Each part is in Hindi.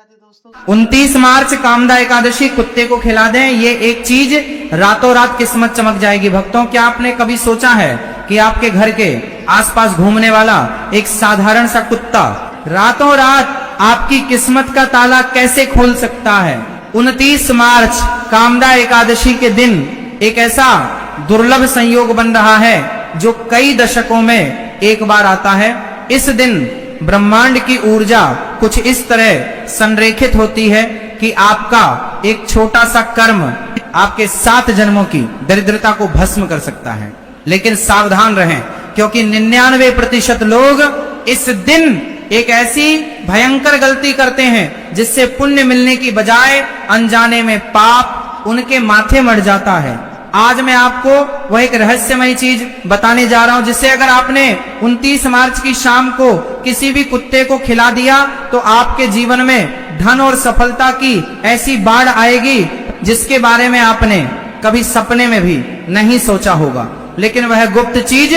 29 मार्च कामदा एकादशी कुत्ते को खिला दें, ये एक चीज रातों रात किस्मत चमक जाएगी। भक्तों, क्या आपने कभी सोचा है कि आपके घर के आसपास घूमने वाला एक साधारण सा कुत्ता रातों रात आपकी किस्मत का ताला कैसे खोल सकता है? 29 मार्च कामदा एकादशी के दिन एक ऐसा दुर्लभ संयोग बन रहा है जो कई दशकों में एक बार आता है। इस दिन ब्रह्मांड की ऊर्जा कुछ इस तरह संरेखित होती है कि आपका एक छोटा सा कर्म आपके 7 जन्मों की दरिद्रता को भस्म कर सकता है। लेकिन सावधान रहें, क्योंकि 99% लोग इस दिन एक ऐसी भयंकर गलती करते हैं जिससे पुण्य मिलने की बजाय अनजाने में पाप उनके माथे मढ़ जाता है। आज मैं आपको वह एक रहस्यमयी चीज बताने जा रहा हूं, जिससे अगर आपने 29 मार्च की शाम को किसी भी कुत्ते को खिला दिया तो आपके जीवन में धन और सफलता की ऐसी बाढ़ आएगी जिसके बारे में आपने कभी सपने में भी नहीं सोचा होगा। लेकिन वह गुप्त चीज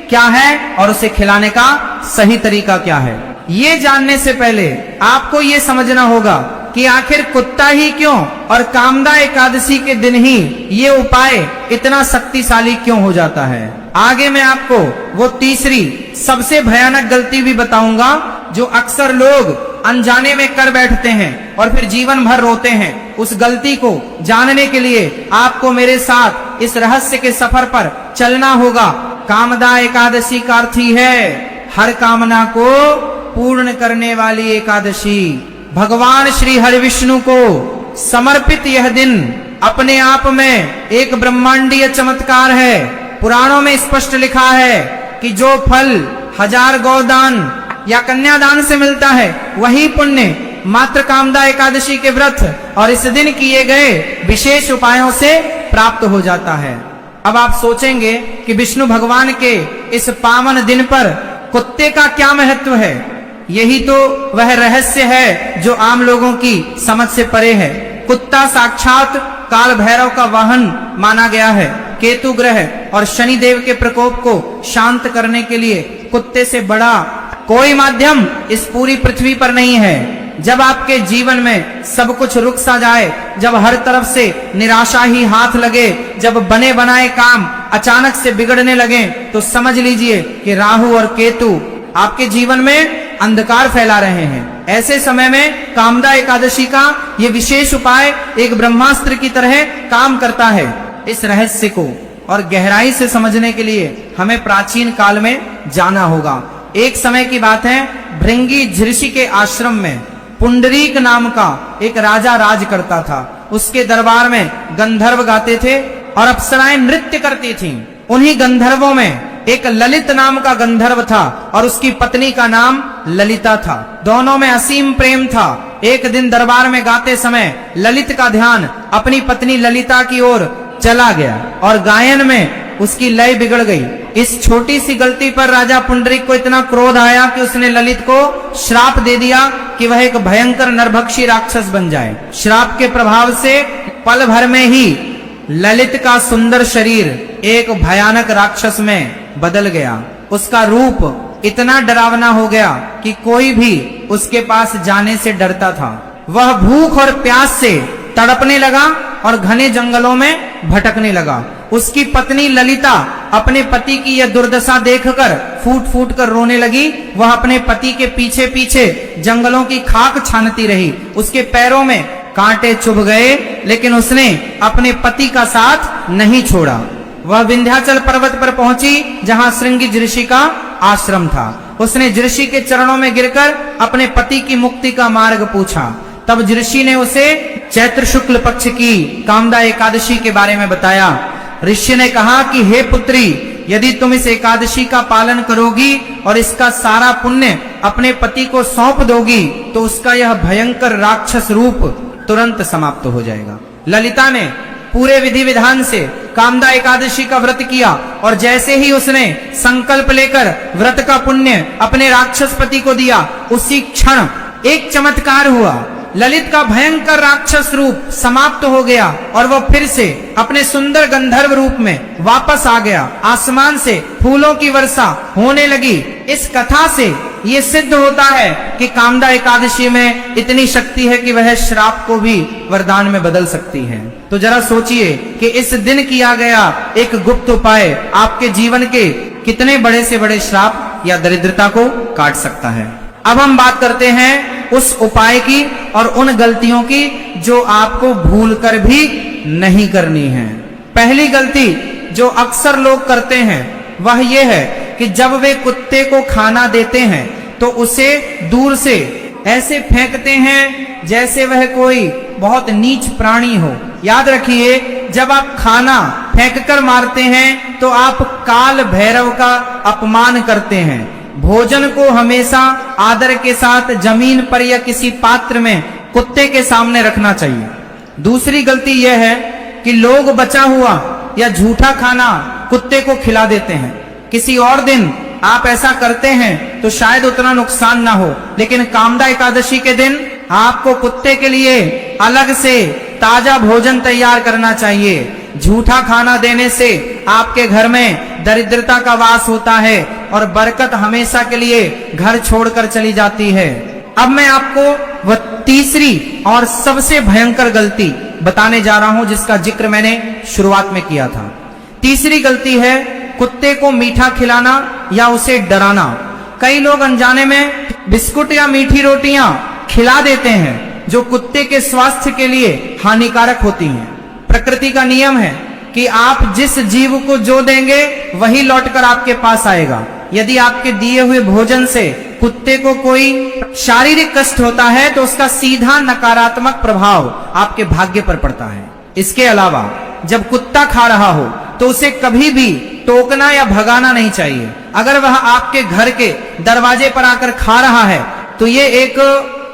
क्या है और उसे खिलाने का सही तरीका क्या है, ये जानने से पहले आपको ये समझना होगा कि आखिर कुत्ता ही क्यों और कामदा एकादशी के दिन ही ये उपाय इतना शक्तिशाली क्यों हो जाता है। आगे मैं आपको वो तीसरी सबसे भयानक गलती भी बताऊंगा जो अक्सर लोग अनजाने में कर बैठते हैं और फिर जीवन भर रोते हैं। उस गलती को जानने के लिए आपको मेरे साथ इस रहस्य के सफर पर चलना होगा। कामदा एकादशी का अर्थ ही है हर कामना को पूर्ण करने वाली एकादशी। भगवान श्री हरि विष्णु को समर्पित यह दिन अपने आप में एक ब्रह्मांडीय चमत्कार है। पुराणों में स्पष्ट लिखा है कि जो फल 1000 गौदान या कन्यादान से मिलता है वही पुण्य मात्र कामदा एकादशी के व्रत और इस दिन किए गए विशेष उपायों से प्राप्त हो जाता है। अब आप सोचेंगे कि विष्णु भगवान के इस पावन दिन पर कुत्ते का क्या महत्व है। यही तो वह रहस्य है जो आम लोगों की समझ से परे है। कुत्ता साक्षात काल भैरव का वाहन माना गया है। केतु ग्रह और शनि देव के प्रकोप को शांत करने के लिए कुत्ते से बड़ा कोई माध्यम इस पूरी पृथ्वी पर नहीं है। जब आपके जीवन में सब कुछ रुक सा जाए, जब हर तरफ से निराशा ही हाथ लगे, जब बने बनाए काम अचानक से बिगड़ने लगे, तो समझ लीजिए कि राहु और केतु आपके जीवन में अंधकार फैला रहे हैं। ऐसे समय में कामदा एकादशी का ये विशेष उपाय एक ब्रह्मास्त्र की तरह काम करता है। इस रहस्य को और गहराई से समझने के लिए हमें प्राचीन काल में जाना होगा। एक समय की बात है, भृंगी ऋषि के आश्रम में पुंडरीक नाम का एक राजा राज करता था। उसके दरबार में गंधर्व गाते थे और अप्सराएं नृत्य करती थीं। उन्हीं गंधर्वों में एक ललित नाम का गंधर्व था और उसकी पत्नी का नाम ललिता था। दोनों में असीम प्रेम था। एक दिन दरबार में गाते समय ललित का ध्यान अपनी पत्नी ललिता की ओर चला गया और गायन में उसकी लय बिगड़ गई। इस छोटी सी गलती पर राजा पुंडरीक को इतना क्रोध आया कि उसने ललित को श्राप दे दिया कि वह एक भयंकर नरभक्षी राक्षस बन जाए। श्राप के प्रभाव से पल भर में ही ललित का सुंदर शरीर एक भयानक राक्षस में बदल गया। उसका रूप इतना डरावना हो गया कि कोई भी उसके पास जाने से डरता था। वह भूख और प्यास से तड़पने लगा और घने जंगलों में भटकने लगा। उसकी पत्नी ललिता अपने पति की यह दुर्दशा देखकर फूट फूट कर रोने लगी। वह अपने पति के पीछे पीछे जंगलों की खाक छानती रही। उसके पैरों में कांटे चुभ गए, लेकिन उसने अपने पति का साथ नहीं छोड़ा। वह विंध्याचल पर्वत पर पहुंची जहां श्रृंगी ऋषि का आश्रम था। उसने ऋषि के चरणों में गिरकर अपने पति की मुक्ति का मार्ग पूछा। तब ऋषि ने उसे चैत्र शुक्ल पक्ष की कामदा एकादशी के बारे में बताया। ऋषि ने कहा कि हे पुत्री, यदि तुम इस एकादशी का पालन करोगी और इसका सारा पुण्य अपने पति को सौंप दोगी तो उसका यह भयंकर राक्षस रूप तुरंत समाप्त हो जाएगा। ललिता ने पूरे विधि विधान से कामदा एकादशी का व्रत किया और जैसे ही उसने संकल्प लेकर व्रत का पुण्य अपने राक्षस पति को दिया, उसी क्षण एक चमत्कार हुआ। ललित का भयंकर राक्षस रूप समाप्त हो गया और वह फिर से अपने सुंदर गंधर्व रूप में वापस आ गया। आसमान से फूलों की वर्षा होने लगी। इस कथा से ये सिद्ध होता है कि कामदा एकादशी में इतनी शक्ति है कि वह श्राप को भी वरदान में बदल सकती है। तो जरा सोचिए कि इस दिन किया गया एक गुप्त उपाय आपके जीवन के कितने बड़े से बड़े श्राप या दरिद्रता को काट सकता है। अब हम बात करते हैं उस उपाय की और उन गलतियों की जो आपको भूलकर भी नहीं करनी है। पहली गलती जो अक्सर लोग करते हैं वह यह है कि जब वे कुत्ते को खाना देते हैं तो उसे दूर से ऐसे फेंकते हैं जैसे वह कोई बहुत नीच प्राणी हो। याद रखिए, जब आप खाना फेंककर मारते हैं तो आप काल भैरव का अपमान करते हैं। भोजन को हमेशा आदर के साथ जमीन पर या किसी पात्र में कुत्ते के सामने रखना चाहिए। दूसरी गलती यह है कि लोग बचा हुआ या झूठा खाना कुत्ते को खिला देते हैं। किसी और दिन आप ऐसा करते हैं तो शायद उतना नुकसान ना हो, लेकिन कामदा एकादशी के दिन आपको कुत्ते के लिए अलग से ताजा भोजन तैयार करना चाहिए। झूठा खाना देने से आपके घर में दरिद्रता का वास होता है और बरकत हमेशा के लिए घर छोड़कर चली जाती है। अब मैं आपको वह तीसरी और सबसे भयंकर गलती बताने जा रहा हूं जिसका जिक्र मैंने शुरुआत में किया था। तीसरी गलती है कुत्ते को मीठा खिलाना या उसे डराना। कई लोग अनजाने में बिस्कुट या मीठी रोटियां खिला देते हैं जो कुत्ते के स्वास्थ्य के लिए हानिकारक होती हैं। प्रकृति का नियम है कि आप जिस जीव को जो देंगे वही लौटकर आपके पास आएगा। यदि आपके दिए हुए भोजन से कुत्ते को कोई शारीरिक कष्ट होता है तो उसका सीधा नकारात्मक प्रभाव आपके भाग्य पर पड़ता है। इसके अलावा जब कुत्ता खा रहा हो तो उसे कभी भी टोकना या भगाना नहीं चाहिए। अगर वह आपके घर के दरवाजे पर आकर खा रहा है तो ये एक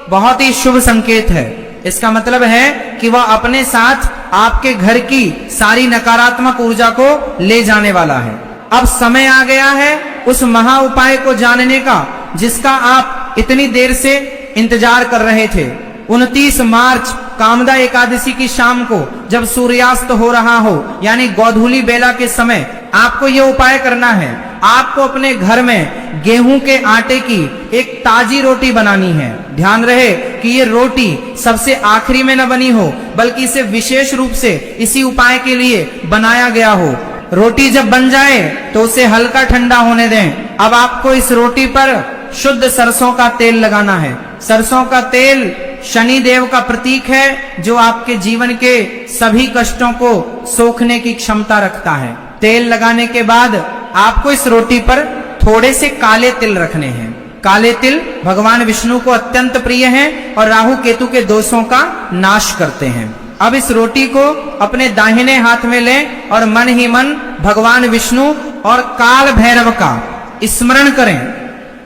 बहुत ही शुभ संकेत है। इसका मतलब है कि वह अपने साथ आपके घर की सारी नकारात्मक ऊर्जा को ले जाने वाला है। अब समय आ गया है उस महा उपाय को जानने का जिसका आप इतनी देर से इंतजार कर रहे थे। 29 मार्च कामदा एकादशी की शाम को जब सूर्यास्त हो रहा हो यानी गोधूली बेला के समय आपको यह उपाय करना है। आपको अपने घर में गेहूं के आटे की एक ताजी रोटी बनानी है। ध्यान रहे कि ये रोटी सबसे आखिरी में न बनी हो बल्कि इसे विशेष रूप से इसी उपाय के लिए बनाया गया हो। रोटी जब बन जाए तो उसे हल्का ठंडा होने दें। अब आपको इस रोटी पर शुद्ध सरसों का तेल लगाना है। सरसों का तेल शनि देव का प्रतीक है जो आपके जीवन के सभी कष्टों को सोखने की क्षमता रखता है। तेल लगाने के बाद आपको इस रोटी पर थोड़े से काले तिल रखने हैं। काले तिल भगवान विष्णु को अत्यंत प्रिय हैं और राहु केतु के दोषों का नाश करते हैं। अब इस रोटी को अपने दाहिने हाथ में लें और मन ही मन भगवान विष्णु और काल भैरव का स्मरण करें।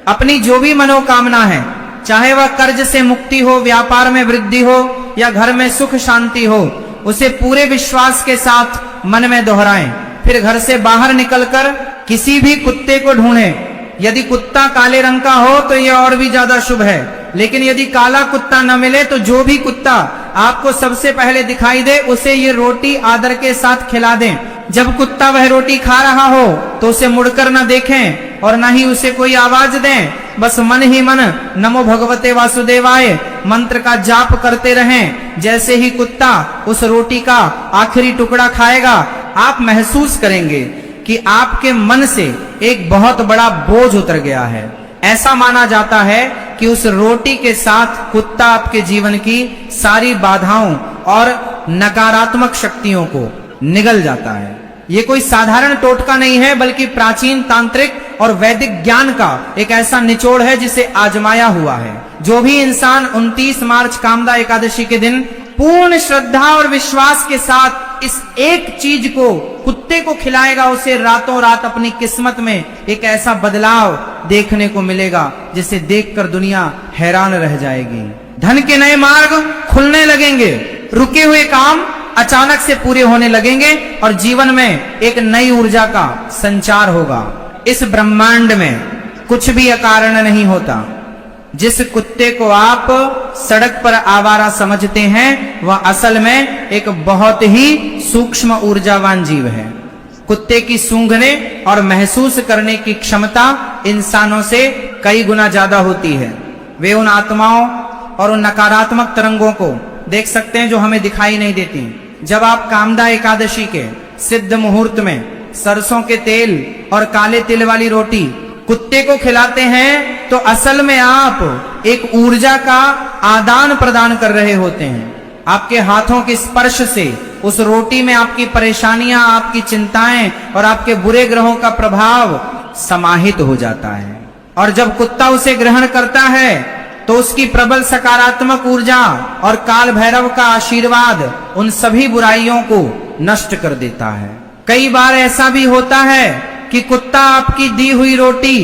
अपनी जो भी मनोकामना है, चाहे वह कर्ज से मुक्ति हो, व्यापार में वृद्धि हो या घर में सुख शांति हो, उसे पूरे विश्वास के साथ मन में दोहराएं। फिर घर से बाहर निकलकर किसी भी कुत्ते को ढूंढें। यदि कुत्ता काले रंग का हो तो यह और भी ज्यादा शुभ है, लेकिन यदि काला कुत्ता न मिले तो जो भी कुत्ता आपको सबसे पहले दिखाई दे उसे ये रोटी आदर के साथ खिला दें। जब कुत्ता वह रोटी खा रहा हो तो उसे मुड़कर न देखें और न ही उसे कोई आवाज दें। बस मन ही मन नमो भगवते वासुदेवाय मंत्र का जाप करते रहें। जैसे ही कुत्ता उस रोटी का आखिरी टुकड़ा खाएगा आप महसूस करेंगे कि आपके मन से एक बहुत बड़ा बोझ उतर गया है। ऐसा माना जाता है कि उस रोटी के साथ कुत्ता आपके जीवन की सारी बाधाओं और नकारात्मक शक्तियों को निगल जाता है। ये कोई साधारण टोटका नहीं है बल्कि प्राचीन तांत्रिक और वैदिक ज्ञान का एक ऐसा निचोड़ है जिसे आजमाया हुआ है। जो भी इंसान 29 मार्च कामदा एकादशी के दिन पूर्ण श्रद्धा और विश्वास के साथ इस एक चीज को कुत्ते को खिलाएगा उसे रातों रात अपनी किस्मत में एक ऐसा बदलाव देखने को मिलेगा जिसे देखकर दुनिया हैरान रह जाएगी। धन के नए मार्ग खुलने लगेंगे, रुके हुए काम अचानक से पूरे होने लगेंगे और जीवन में एक नई ऊर्जा का संचार होगा। इस ब्रह्मांड में कुछ भी अकारण नहीं होता। जिस कुत्ते को आप सड़क पर आवारा समझते हैं, वह असल में एक बहुत ही सूक्ष्म ऊर्जावान जीव है। कुत्ते की सूंघने और महसूस करने की क्षमता इंसानों से कई गुना ज्यादा होती है। वे उन आत्माओं और उन नकारात्मक तरंगों को देख सकते हैं जो हमें दिखाई नहीं देती। जब आप कामदा एकादशी के सिद्ध मुहूर्त में सरसों के तेल और काले तिल वाली रोटी कुत्ते को खिलाते हैं तो असल में आप एक ऊर्जा का आदान प्रदान कर रहे होते हैं। आपके हाथों के स्पर्श से उस रोटी में आपकी परेशानियां, आपकी चिंताएं और आपके बुरे ग्रहों का प्रभाव समाहित हो जाता है। और जब कुत्ता उसे ग्रहण करता है तो उसकी प्रबल सकारात्मक ऊर्जा और काल भैरव का आशीर्वाद उन सभी बुराइयों को नष्ट कर देता है। कई बार ऐसा भी होता है कि कुत्ता आपकी दी हुई रोटी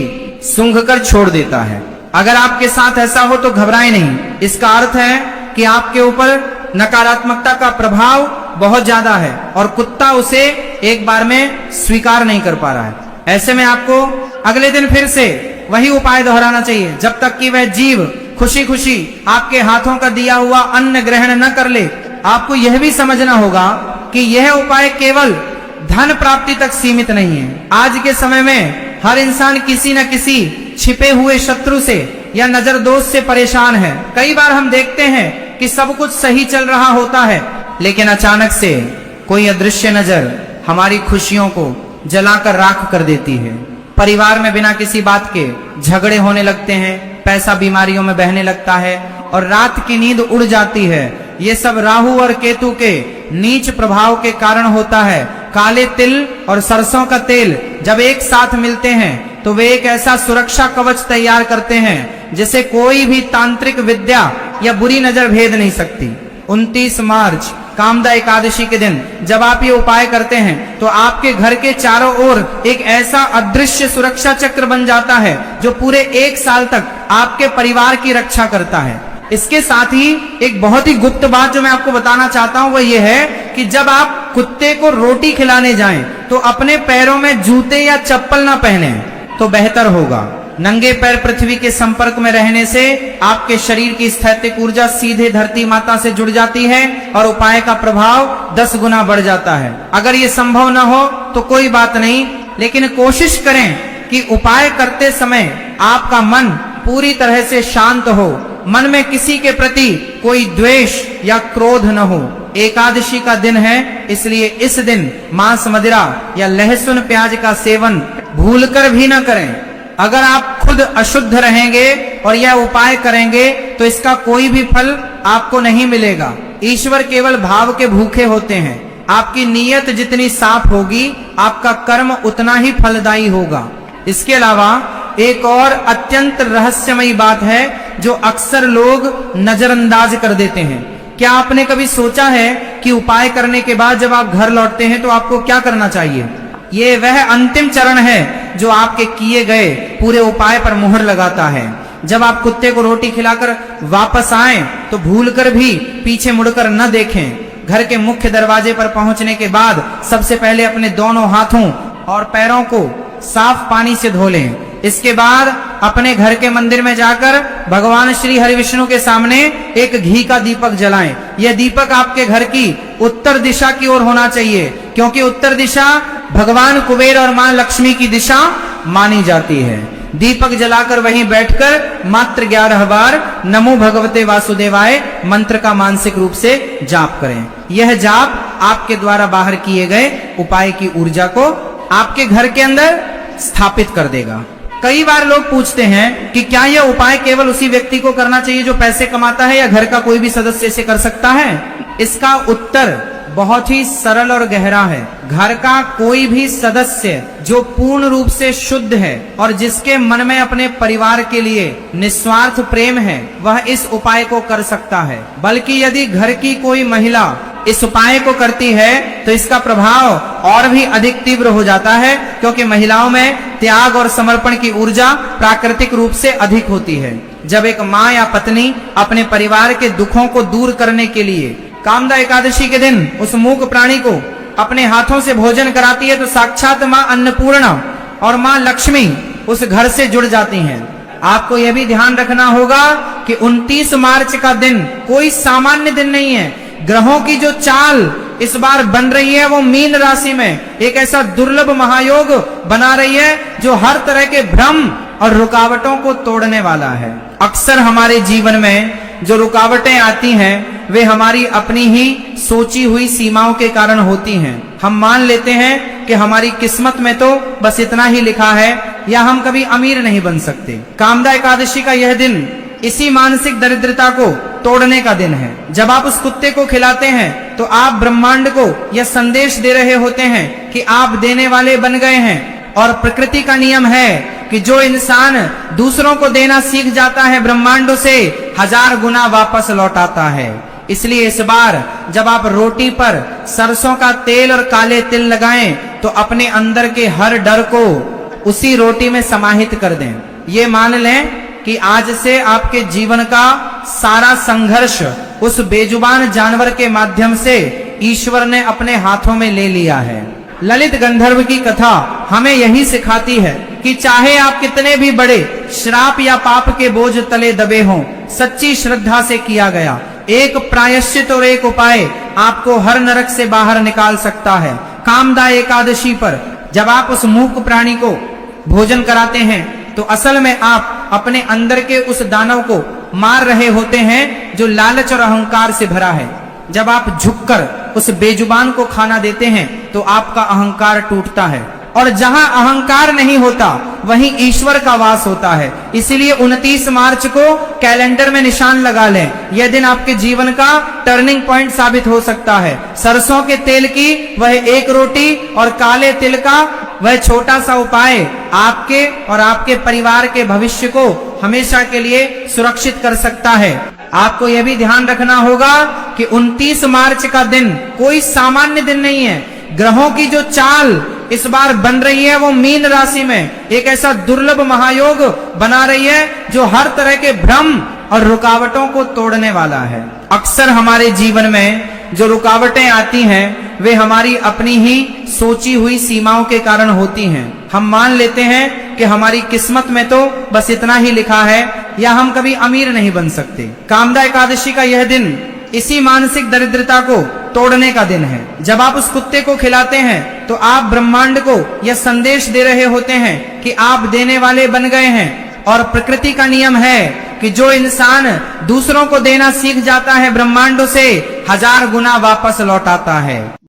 सूंघकर छोड़ देता है। अगर आपके साथ ऐसा हो तो घबराएं नहीं। इसका अर्थ है कि आपके ऊपर नकारात्मकता का प्रभाव बहुत ज्यादा है और कुत्ता उसे एक बार में स्वीकार नहीं कर पा रहा है। ऐसे में आपको अगले दिन फिर से वही उपाय दोहराना चाहिए जब तक कि वह जीव खुशी खुशी आपके हाथों का दिया हुआ अन्न ग्रहण न कर ले। आपको यह भी समझना होगा कि यह उपाय केवल धन प्राप्ति तक सीमित नहीं है। आज के समय में हर इंसान किसी न किसी छिपे हुए शत्रु से या नजर दोष से परेशान है। कई बार हम देखते हैं कि सब कुछ सही चल रहा होता है, लेकिन अचानक से कोई अदृश्य नजर हमारी खुशियों को जलाकर राख कर देती है। परिवार में बिना किसी बात के झगड़े होने लगते हैं, पैसा बीमारियों में बहने लगता है और रात की नींद उड़ जाती है। ये सब राहु और केतु के नीच प्रभाव के कारण होता है। काले तिल और सरसों का तेल जब एक साथ मिलते हैं तो वे एक ऐसा सुरक्षा कवच तैयार करते हैं जिसे कोई भी तांत्रिक विद्या या बुरी नजर भेद नहीं सकती। 29 मार्च कामदा एकादशी के दिन जब आप ये उपाय करते हैं तो आपके घर के चारों ओर एक ऐसा अदृश्य सुरक्षा चक्र बन जाता है जो पूरे 1 साल तक आपके परिवार की रक्षा करता है। इसके साथ ही एक बहुत ही गुप्त बात जो मैं आपको बताना चाहता हूं वो ये है कि जब आप कुत्ते को रोटी खिलाने जाएं तो अपने पैरों में जूते या चप्पल ना पहने तो बेहतर होगा। नंगे पैर पृथ्वी के संपर्क में रहने से आपके शरीर की स्थैतिक ऊर्जा सीधे धरती माता से जुड़ जाती है और उपाय का प्रभाव 10 गुना बढ़ जाता है। अगर ये संभव न हो तो कोई बात नहीं, लेकिन कोशिश करें कि उपाय करते समय आपका मन पूरी तरह से शांत हो, मन में किसी के प्रति कोई द्वेष या क्रोध न हो। एकादशी का दिन है, इसलिए इस दिन मांस, मदिरा या लहसुन प्याज का सेवन भूलकर भी न करें। अगर आप खुद अशुद्ध रहेंगे और यह उपाय करेंगे तो इसका कोई भी फल आपको नहीं मिलेगा। ईश्वर केवल भाव के भूखे होते हैं। आपकी नीयत जितनी साफ होगी आपका कर्म उतना ही फलदायी होगा। इसके अलावा एक और अत्यंत रहस्यमयी बात है जो अक्सर लोग नजरअंदाज कर देते हैं। क्या आपने कभी सोचा है कि उपाय करने के बाद जब आप घर लौटते हैं तो आपको क्या करना चाहिए? ये वह अंतिम चरण है जो आपके किए गए पूरे उपाय पर मुहर लगाता है। जब आप कुत्ते को रोटी खिलाकर वापस आएं तो भूलकर भी पीछे मुड़कर न देखें। घर के मुख्य दरवाजे पर पहुंचने के बाद सबसे पहले अपने दोनों हाथों और पैरों को साफ पानी से धो लें। इसके बाद अपने घर के मंदिर में जाकर भगवान श्री हरि विष्णु के सामने एक घी का दीपक जलाएं। यह दीपक आपके घर की उत्तर दिशा की ओर होना चाहिए, क्योंकि उत्तर दिशा भगवान कुबेर और मां लक्ष्मी की दिशा मानी जाती है। दीपक जलाकर वहीं बैठकर मात्र 11 बार नमो भगवते वासुदेवाय मंत्र का मानसिक रूप से जाप करें। यह जाप आपके द्वारा बाहर किए गए उपाय की ऊर्जा को आपके घर के अंदर स्थापित कर देगा। कई बार लोग पूछते हैं कि क्या यह उपाय केवल उसी व्यक्ति को करना चाहिए जो पैसे कमाता है या घर का कोई भी सदस्य इसे कर सकता है? इसका उत्तर बहुत ही सरल और गहरा है। घर का कोई भी सदस्य जो पूर्ण रूप से शुद्ध है और जिसके मन में अपने परिवार के लिए निस्वार्थ प्रेम है वह इस उपाय को कर सकता है। बल्कि यदि घर की कोई महिला इस उपाय को करती है तो इसका प्रभाव और भी अधिक तीव्र हो जाता है, क्योंकि महिलाओं में त्याग और समर्पण की ऊर्जा प्राकृतिक रूप से अधिक होती है। जब एक माँ या पत्नी अपने परिवार के दुखों को दूर करने के लिए कामदा एकादशी के दिन उस मूक प्राणी को अपने हाथों से भोजन कराती है तो साक्षात माँ अन्नपूर्णा और माँ लक्ष्मी उस घर से जुड़ जाती हैं। आपको यह भी ध्यान रखना होगा कि 29 मार्च का दिन कोई सामान्य दिन नहीं है। ग्रहों की जो चाल इस बार बन रही है वो मीन राशि में एक ऐसा दुर्लभ महायोग बना रही है जो हर तरह के भ्रम और रुकावटों को तोड़ने वाला है। अक्सर हमारे जीवन में जो रुकावटें आती हैं वे हमारी अपनी ही सोची हुई सीमाओं के कारण होती हैं। हम मान लेते हैं कि हमारी किस्मत में तो बस इतना ही लिखा है या हम कभी अमीर नहीं बन सकते। कामदा एकादशी का यह दिन इसी मानसिक दरिद्रता को तोड़ने का दिन है। जब आप उस कुत्ते को खिलाते हैं तो आप ब्रह्मांड को यह संदेश दे रहे होते हैं कि आप देने वाले बन गए हैं। और प्रकृति का नियम है कि जो इंसान दूसरों को देना सीख जाता है ब्रह्मांडों से 1000 गुना वापस लौटाता है। इसलिए इस बार जब आप रोटी पर सरसों का तेल और काले तिल लगाएं तो अपने अंदर के हर डर को उसी रोटी में समाहित कर दें। ये मान लें कि आज से आपके जीवन का सारा संघर्ष उस बेजुबान जानवर के माध्यम से ईश्वर ने अपने हाथों में ले लिया है। ललित गंधर्व की कथा हमें यही सिखाती है कि चाहे आप कितने भी बड़े श्राप या पाप के बोझ तले दबे हों, सच्ची श्रद्धा से किया गया एक प्रायश्चित और एक उपाय आपको हर नरक से बाहर निकाल सकता है। कामदा एकादशी पर जब आप उस मूक प्राणी को भोजन कराते हैं तो असल में आप अपने अंदर के उस दानव को मार रहे होते हैं जो लालच और अहंकार से भरा है। जब आप झुककर उस बेजुबान को खाना देते हैं तो आपका अहंकार टूटता है और जहां अहंकार नहीं होता वहीं ईश्वर का वास होता है। इसलिए 29 मार्च को कैलेंडर में निशान लगा लें। यह दिन आपके जीवन का टर्निंग पॉइंट साबित हो सकता है। सरसों के तेल की वह एक रोटी और काले तिल का वह छोटा सा उपाय आपके और आपके परिवार के भविष्य को हमेशा के लिए सुरक्षित कर सकता है। आपको यह भी ध्यान रखना होगा कि 29 मार्च का दिन कोई सामान्य दिन नहीं है। ग्रहों की जो चाल इस बार बन रही है वो मीन राशि में एक ऐसा दुर्लभ महायोग बना रही है जो हर तरह के भ्रम और रुकावटों को तोड़ने वाला है। अक्सर हमारे जीवन में जो रुकावटें आती हैं वे हमारी अपनी ही सोची हुई सीमाओं के कारण होती हैं। हम मान लेते हैं कि हमारी किस्मत में तो बस इतना ही लिखा है या हम कभी अमीर नहीं बन सकते। कामदा एकादशी का यह दिन इसी मानसिक दरिद्रता को तोड़ने का दिन है। जब आप उस कुत्ते को खिलाते हैं तो आप ब्रह्मांड को यह संदेश दे रहे होते हैं कि आप देने वाले बन गए हैं। और प्रकृति का नियम है कि जो इंसान दूसरों को देना सीख जाता है ब्रह्मांडों से 1000 गुना वापस लौटाता है।